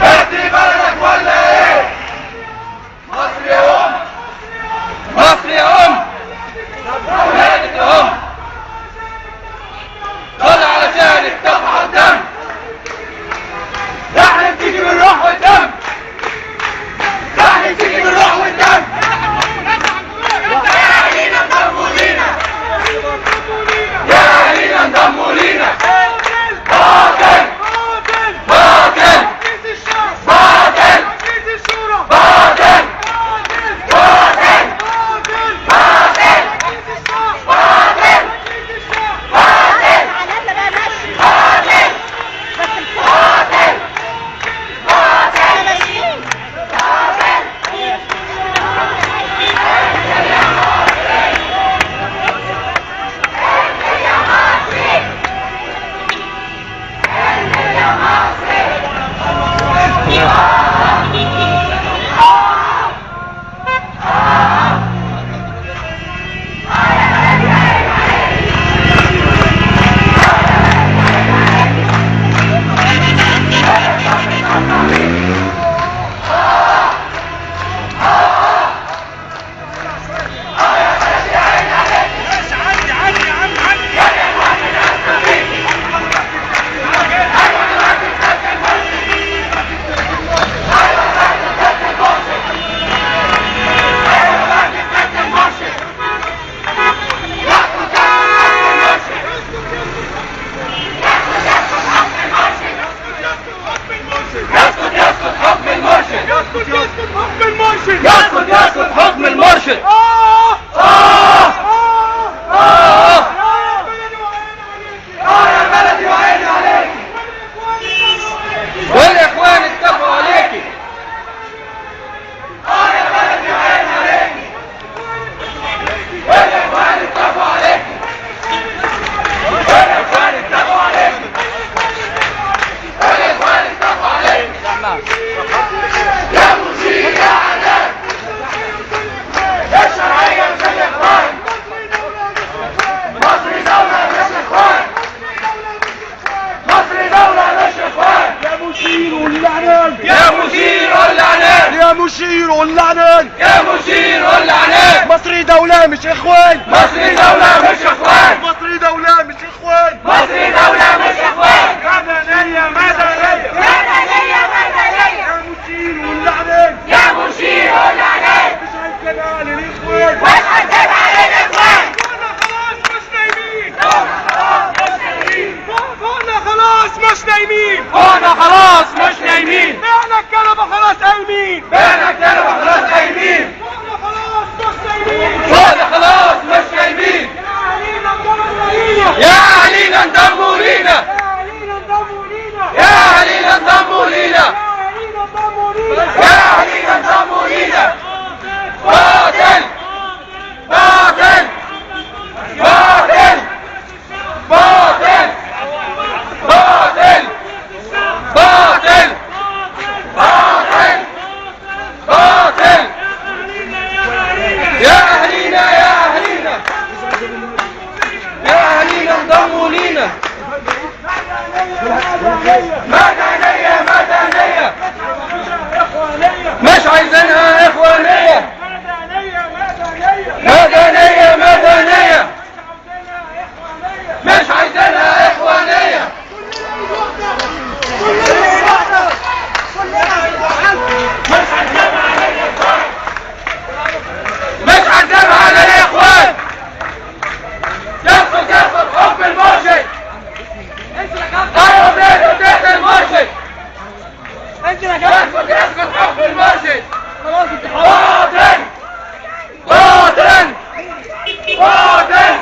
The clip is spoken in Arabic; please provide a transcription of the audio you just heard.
اهدي بلدك ولا ايه؟ مصر يا ام، مصر يا ام، ولادك يا ام، طلع علشان الدفع الدم، احنا بتيجي بالروح والدم، احنا بتيجي بالروح والدم، يا اهالينا انضموا لينا، يا اهالينا انضموا لينا. باطل باطل باطل باطل يسقط يسقط حكم المرشد. يا بلدي وعيني عليكي، والاخوان اتفقوا عليكي. يا بلدي وعيني عليكي، والاخوان اتفقوا عليكي، والاخوان اتفقوا عليكي، والاخوان اتفقوا عليكي. يا مشير يا عدل، الشرعية مش الإخوان، مصر دولة مش إخوان، مصر دولة مش إخوان. يا مشير واللعنان، يا مشير واللعنان، يا مشير واللعنان، يا مشير واللعنان. مصر دولة مش إخوان، مصر دولة مش إخوان، مصر دولة مش إخوان، مصر دولة مش إخوان. مدنية مدنية مدنية مدنية. يا مشير واللعنان، يا مشير واللعنان. مش هنسيبها للإخوان، مش هنسيبها للإخوان. فوقنا خلاص مش نايمين، فوقنا خلاص مش نايمين، فوقنا خلاص مش نايمين، فوقنا خلاص مش نايمين، بعنا الكنبة خلاص قايمين، بعنا الكنبة خلاص قايمين، فوقنا خلاص مش نايمين، فوقنا خلاص مش نايمين. يا أهالينا انضموا لينا، يا أهالينا انضموا لينا، يا أهالينا انضموا لينا، يا أهالينا انضموا لينا، يا أهالينا انضموا لينا. باطل باطل باطل باطل باطل باطل باطل باطل. يا أهالينا يا أهالينا، يا أهالينا انضموا لينا. مدنية مدنية، مش عايزينها إخوانية. مدنية مدنية، مش عايزينها إخوانية. مش عايزينها للإخوان. يسقط يسقط حكم المرشد. ايوه بيته تحت المرشد. يسقط يسقط حكم المرشد. باطل باطل باطل